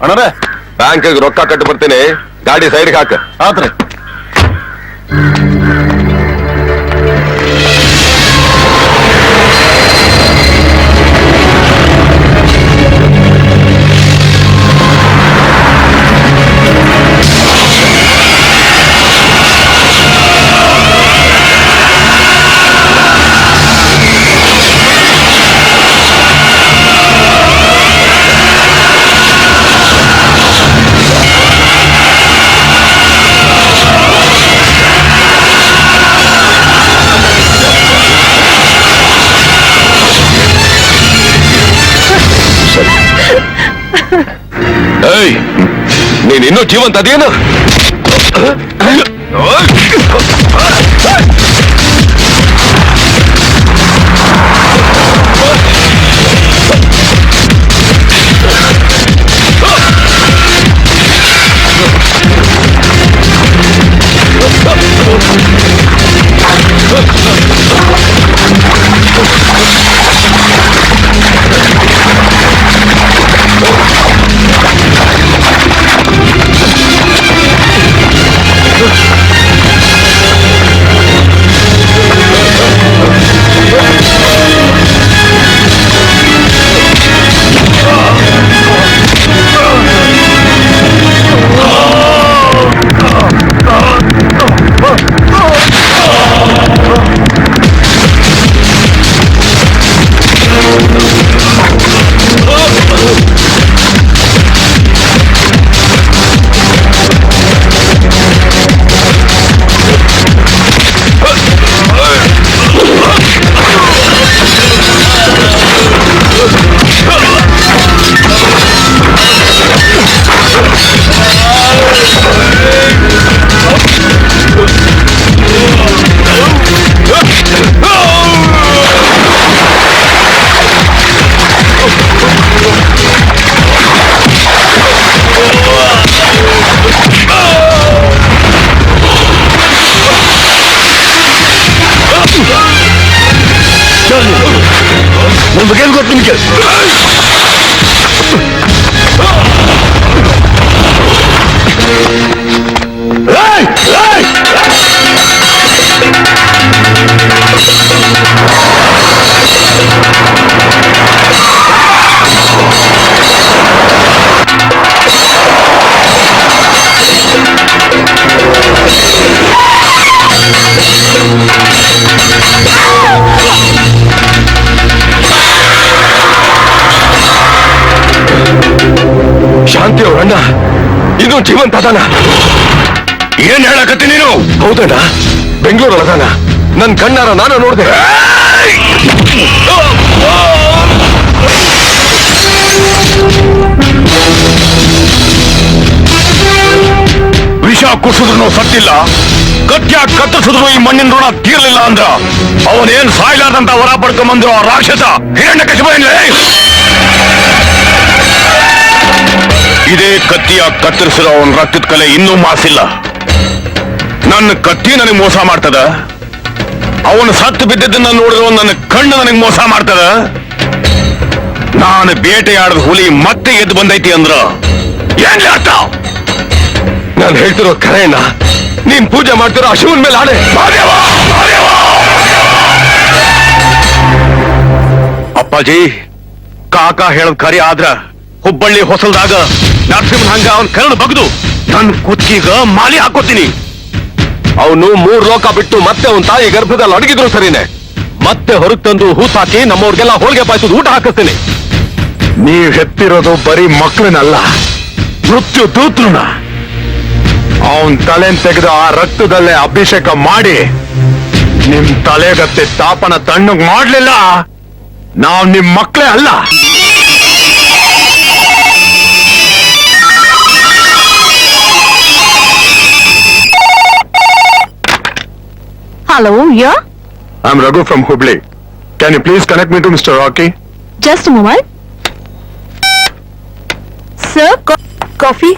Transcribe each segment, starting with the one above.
ಅಣ್ಣರೇ bank ರೊಕ್ಕ ಕಟ್ಟು ಬರ್ತೀನಿ, ಗಾಡಿ ಸೈಡ್ಗೆ ಹಾಕ. ಆತ್ರಿ. ನೀನ್ ಇನ್ನೂ ಜೀವಂತ ಅದೇನು? ನನ್ ಬಗ್ಗೆ ಗೊತ್ತು ನಿಮಗೆ? ಶಾಂತಿ ಅವರಣ್ಣ ಇನ್ನೂ ಜೀವಂತ ಅದಾನ? ಏನ್ ಹೇಳಕತ್ತಿ ನೀನು? ಹೌದಣ್ಣ, ಬೆಂಗಳೂರೊಳಗಾನ. ನನ್ ಕಣ್ಣಾರ ನಾನು ನೋಡ್ದೆ. ವಿಷ ಕುಸಿದ್ರು ಸತ್ತಿಲ್ಲ, ಕಟ್ಯ ಕತ್ತರಿಸಿದ್ರು ಈ ಮಣ್ಣಿನ ಋಣ ತೀರ್ಲಿಲ್ಲ ಅಂದ್ರ ಅವನೇನ್ ಸಾಯ್ಲಾರ್ದಂತ ಹೊರ ಪಡ್ಕೊಂಬಂದ್ರು ಆ ರಾಕ್ಷಸ ಹಿರಣ್ಯಕಶಿಪು. ಇದೇ ಕತ್ತಿಯ ಕತ್ತರಿಸಿರೋ ಅವನ್ ರಕ್ತದ ಕಲೆ ಇನ್ನೂ ಮಾಸಿಲ್ಲ. ನನ್ನ ಕತ್ತಿ ನನಗೆ ಮೋಸ ಮಾಡ್ತದ, ಅವನು ಸತ್ತು ಬಿದ್ದದನ್ನ ನೋಡಿರೋ ನನ್ನ ಕಣ್ಣು ನನಗೆ ಮೋಸ ಮಾಡ್ತದ. ನಾನು ಬೇಟೆಯಾಡದ ಹುಲಿ ಮತ್ತೆ ಎದ್ದು ಬಂದೈತಿ ಅಂದ್ರ ಏನ್ ಅರ್ಥ? ನಾನು ಹೇಳ್ತಿರೋ ಕರೆಯಣ್ಣ, ನೀನ್ ಪೂಜೆ ಮಾಡ್ತಿರೋ ಆ ಶಿವನ್ ಮೇಲೆ ಆಣೆ. ಅಪ್ಪಾಜಿ, ಕಾಕ ಹೇಳದ್ ಕರಿ ಆದ್ರ ಹುಬ್ಬಳ್ಳಿ ಹೊಸಲ್ದಾಗ ನರಸಿಂಹನ್ ಹಂಗ ಅವನ್ ಕರಳು ಬಗ್ದು ನನ್ ಕುತ್ತಿಗ ಮಾಲಿ ಹಾಕೋತೀನಿ. ಅವನು 3 ಲೋಕ ಬಿಟ್ಟು ಮತ್ತೆ ಅವನ್ ತಾಯಿ ಗರ್ಭದಲ್ಲಿ ಅಡಗಿದ್ರು ಸರಿನೆ, ಮತ್ತೆ ಹೊರಗ್ ತಂದು ಹೂಸಾಕಿ ನಮ್ಮವ್ರಿಗೆಲ್ಲ ಹೋಳಿಗೆ ಪಾಯ್ಸದ್ ಊಟ ಹಾಕಿಸ್ತೀನಿ. ನೀವ್ ಹೆತ್ತಿರೋದು ಬರೀ ಮಕ್ಕಳನ್ನಲ್ಲ, ಮೃತ್ಯು ದೂತ್ರನ. ಅವನ್ ತಲೆನ್ ತೆಗೆದು ಆ ರಕ್ತದಲ್ಲೇ ಅಭಿಷೇಕ ಮಾಡಿ ನಿಮ್ ತಲೆಗತ್ತೆ ತಾಪನ ತಣ್ಣಗ್ ಮಾಡ್ಲಿಲ್ಲ, ನಾವ್ ನಿಮ್ ಮಕ್ಕಳೇ ಅಲ್ಲ. Hello, yeah? I'm Raghu from Hubli. Can you please connect me to Mr. Rocky? Just a moment. Sir, coffee?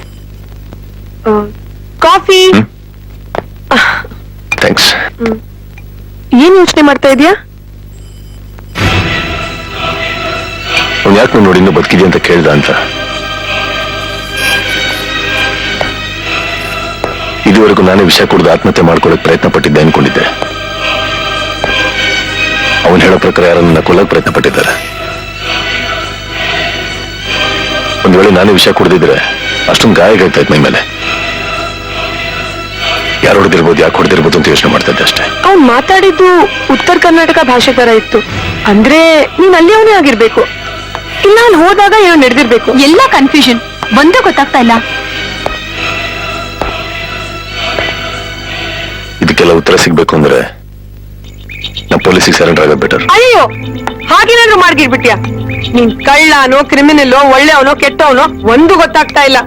Coffee? Thanks. ಏನ್ ಯೋಚನೆ ಮಾಡ್ತಾ ಇದೀಯಾ? ಅವ್ನು ಯಾಕೆ ನೋಡಿ ಇನ್ನೂ ಬದುಕಿದ್ಯಾ ಅಂತ ಕೇಳ್ದ ಅಂತ. ಇಲ್ಲಿವರೆಗೂ ನಾನೇ ವಿಷ ಕುಡಿದು ಆತ್ಮಹತ್ಯೆ ಮಾಡ್ಕೊಳ್ಳೋಕೆ ಪ್ರಯತ್ನ ಪಟ್ಟಿದ್ದೆ ಅನ್ಕೊಂಡಿದ್ದೆ. ಅವನು ಹೇಳೋ ಪ್ರಕಾರ ಯಾರನ್ನ ಕೊಲ್ಲಕ್ಕೆ ಪ್ರಯತ್ನ ಪಟ್ಟಿದ್ದಾರೆ. ಒಂದ್ ವೇಳೆ ನಾನೇ ವಿಷ ಕುಡಿದಿದ್ರೆ ಅಷ್ಟೊಂದು ಗಾಯಗಾಗ್ತಾ ಇತ್ತು ಮೈ ಮೇಲೆ. ಯಾರು ಹೊಡೆದಿರ್ಬೋದು, ಯಾಕೆ ಹೊಡೆದಿರ್ಬೋದು ಅಂತ ಯೋಚನೆ ಮಾಡ್ತಾ ಇದ್ದೆ ಅಷ್ಟೇ. ಅವ್ನ್ ಮಾತಾಡಿದ್ದು ಉತ್ತರ ಕರ್ನಾಟಕ ಭಾಷೆ ತರ ಇತ್ತು. ಅಂದ್ರೆ ನೀನ್ ಅಲ್ಲಿ ಅವನೇ ಆಗಿರ್ಬೇಕು, ಇಲ್ಲ ಅಲ್ಲಿ ಹೋದಾಗ ಏನೋ ನಡೆದಿರ್ಬೇಕು. ಎಲ್ಲ ಕನ್ಫ್ಯೂಷನ್, ಒಂದೇ ಗೊತ್ತಾಗ್ತಾ ಇಲ್ಲ. ಇದಕ್ಕೆಲ್ಲ ಉತ್ತರ ಸಿಗ್ಬೇಕು ಅಂದ್ರೆ ನಾ ಪೊಲೀಸಿಗೆ ಸರೆಂಡರ್ ಆಗೋದು ಬೆಟರ್. ಅಯ್ಯೋ, ಹಾಗೇನಾದ್ರೂ ಮಾಡ್ಗಿರ್ಬಿಟ್ಯಾ? ನೀನ್ ಕಳ್ಳನೋ ಕ್ರಿಮಿನಲ್ಲೋ ಒಳ್ಳೆಯವನೋ ಕೆಟ್ಟವನೋ ಒಂದು ಗೊತ್ತಾಗ್ತಾ ಇಲ್ಲ.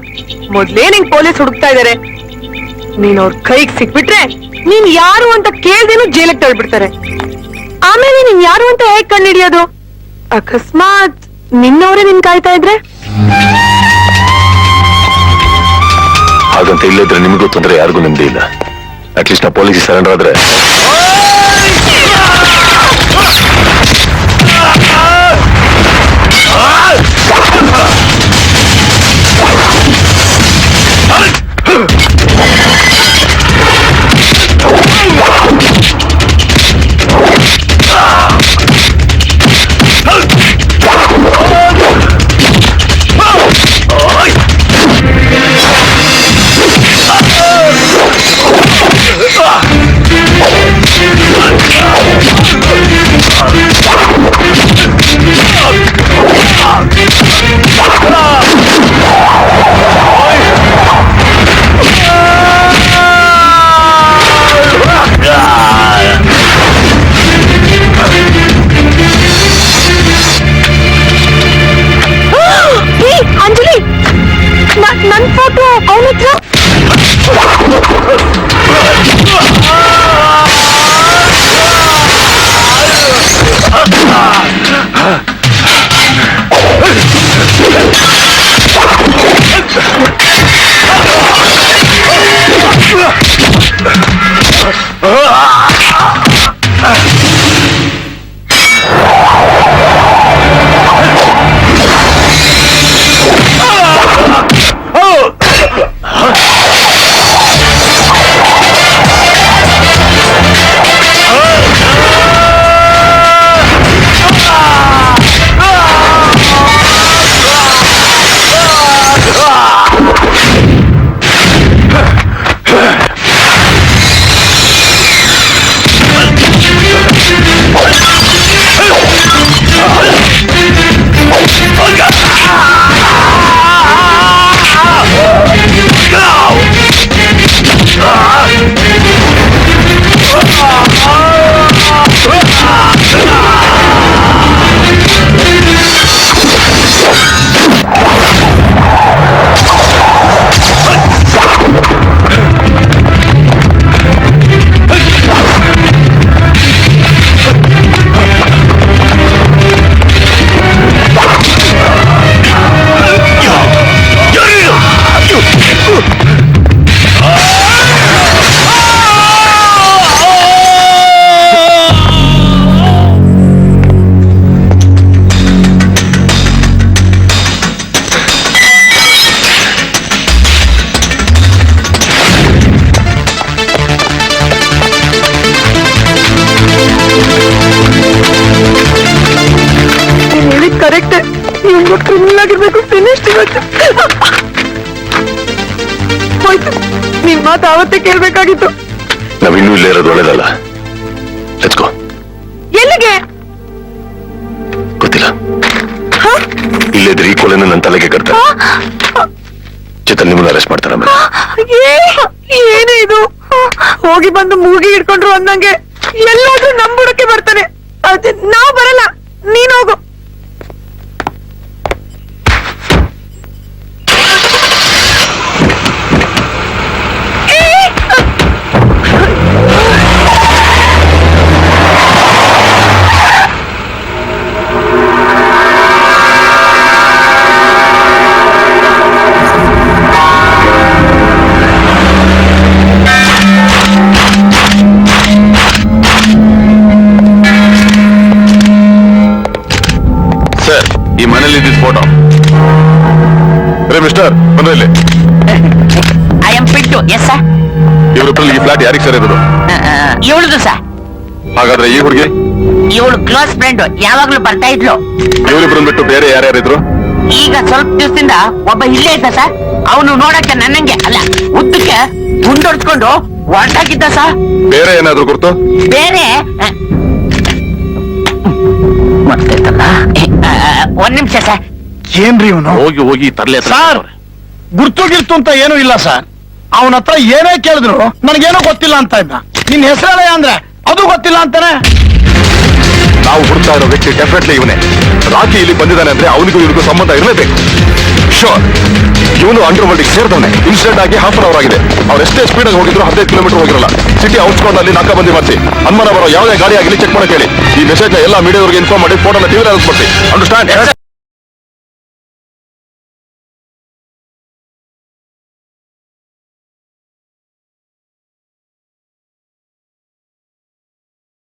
ಮೊದ್ಲೇ ನಿಂಗ್ ಪೊಲೀಸ್ ಹುಡುಕ್ತಾ ಇದಾರೆ. ನೀನ್ ಅವ್ರ ಕೈಗೆ ಸಿಕ್ಬಿಟ್ರೆ ನೀನ್ ಯಾರು ಅಂತ ಕೇಳ್ದೇನು ಜೈಲಿಗೆ ತಳ್ಬಿಡ್ತಾರೆ. ಆಮೇಲೆ ನೀನ್ ಯಾರು ಅಂತ ಹೇಗ್ ಕಂಡಿಡಿಯೋದು? ಅಕಸ್ಮಾತ್ ನಿನ್ನವರೇ ನಿನ್ ಕಾಯ್ತಾ ಇದ್ರೆ? ಹಾಗಂತ ಇಲ್ಲದ್ರೆ ನಿಮಗೂ ತೊಂದರೆ, ಯಾರಿಗೂ ನೆಮ್ಮದಿ ಇಲ್ಲ. ಅಟ್ಲೀಸ್ಟ್ ನಾ ಪೊಲೀಸಿಗೆ ಸರೆಂಡರ್ ಆದ್ರೆ ನನ್ ಫೋಟೋ ಅವನ ಹತ್ರ. ಕರೆಕ್ಟ್, ನೀವು ಕ್ರಿಮಿನಲ್ ಆಗಿರ್ಬೇಕು. ಫಿನಿಶ್ಡ್ ಇವತ್ತು. ಹೋಯ್ತು, ನಿನ್ ಮಾತು ಆವತ್ತೇ ಕೇಳ್ಬೇಕಾಗಿತ್ತು. ನಾವಿನ್ನೂ ಇಲ್ಲೇ ಇರೋದು ಒಳ್ಳೇದಲ್ಲ. Let's go. ಎಲ್ಲಿಗೆ? ಗೊತ್ತಿಲ್ಲ. ಇಲ್ಲಿದ್ರೆ ಈ ಕೊಲೆನ ನನ್ನ ತಲೆಗೆ ಕಟ್ತಾರೆ. ಜೊತೆ ನಿಮ್ಮನ್ನ ಅರೆಸ್ಟ್ ಮಾಡ್ತಾರ. ಏನೇ ಇದು? ಹೋಗಿ ಬಂದು ಮೂಗಿ ಹಿಡ್ಕೊಂಡ್ರು ಅಂದಂಗೆ ಎಲ್ಲಾದ್ರೂ ನಂಬುಡಕ್ಕೆ ಬರ್ತಾನೆ. ನಾವ್ ಬರಲ್ಲ, ನೀನ್ ಹೋಗು. ಈ ಮನೇಲಿ ಇದ್ದಿದ್ದ ಫೋಟೋ. ರೇ ಮಿಸ್ಟರ್, ಬಂದ್ರೆ ಇಲ್ಲಿ. I am Pintu. Yes, sir. ಇವರಿಬ್ಬರಲ್ಲಿ ಈ ಫ್ಲಾಟ್ ಯಾರಿಗೆ ಸೇರಿರೋದು? ಇವಳದು ಸರ್. ಹಾಗಾದ್ರೆ ಈ ಹುಡುಗಿ ಇವಳು ಕ್ಲೋಸ್ ಫ್ರೆಂಡ್, ಯಾವಾಗ್ಲೂ ಬರ್ತಾ ಇದ್ಲು. ಇವರಿಬ್ಬರನ್ನ ಬಿಟ್ಟು ಬೇರೆ ಯಾರ್ಯಾರಿದ್ರು? ಈಗ ಸ್ವಲ್ಪ ದಿವಸದಿಂದ ಒಬ್ಬ ಇಲ್ಲೇ ಇದ್ದ ಸರ್. ಅವನು ನೋಡಕ್ಕೆ ನನ್ನಂಗೆ ಅಲ್ಲ, ಉದ್ದಕ್ಕೆ ಗುಂಡೊಡ್ಸ್ಕೊಂಡು ಹೊರಟಾಗಿದ್ದ ಸರ್. ಬೇರೆ ಏನಾದ್ರು ಗುರ್ತು? ಬೇರೆ ಮರ್ತೈತಲ್ಲ. ಒಂದ್ ನಿಮಿಷ ಸರ್. ಏನ್ರಿ ಇವನು? ಹೋಗಿ ಹೋಗಿ ತರ್ಲೆ ಸರ್, ಗುರ್ತು ಗಿರ್ತು ಅಂತ ಏನೂ ಇಲ್ಲ ಸರ್. ಅವನ ಹತ್ರ ಏನೇ ಕೇಳಿದ್ರು ನನಗೇನೋ ಗೊತ್ತಿಲ್ಲ ಅಂತ ಇದ್ದ. ನಿನ್ ಹೆಸರೇ ಅಂದ್ರೆ ಅದು ಗೊತ್ತಿಲ್ಲ ಅಂತಾನೆ. ನಾವು ಹುಡುಕ್ತಾ ಇರೋ ವ್ಯಕ್ತಿ ಡೆಫಿನೆಟ್ಲಿ ಇವನೇ. ರಾಕಿ ಇಲ್ಲಿ ಬಂದಿದ್ದಾನೆ ಅಂದ್ರೆ ಅವನಿಗೂ ಇವನಿಗೂ ಸಂಬಂಧ ಇರಲೇಬೇಕು. ಶೋರ್, ಇವನು ಅಂಡರ್ ವರ್ಲ್ಡ್ ಸೇರಿದವನೇ. ಇನ್ಸಿಡೆಂಟ್ ಆಗಿ ಹಾಫ್ ಅನ್ ಅವರ್ ಆಗಿದೆ. ಅವ್ರು ಎಷ್ಟೇ ಸ್ಪೀಡ್ ಆಗಿ ಹೋಗಿದ್ರು 15 ಕಿಲೋಮೀಟರ್ ಹೋಗಿರಲ್ಲ. ಸಿಟಿ ಔಟ್ಸ್ಕೌಂಟ್ ಅಲ್ಲಿ ನಾಕಾಬಂದಿ ಮಾಡಿಸಿ ಅನುಮಾನ ಬರೋ ಯಾವುದೇ ಗಾಡಿ ಆಗಲಿ ಚೆಕ್ ಮಾಡಕ್ಕೆ ಹೇಳಿ. ಈ ಮೆಸೇಜ್ ಎಲ್ಲ ಮೀಡಿಯಾದವರಿಗೆ ಇನ್ಫಾರ್ಮ್ ಮಾಡಿ ಫೋಟೋನ ಟಿವಿಲಿ ಹಾಕ್ಬಿಡ್ತೀವಿ. ಅಂಡರ್ಸ್ಟ್ಯಾಂಡ್?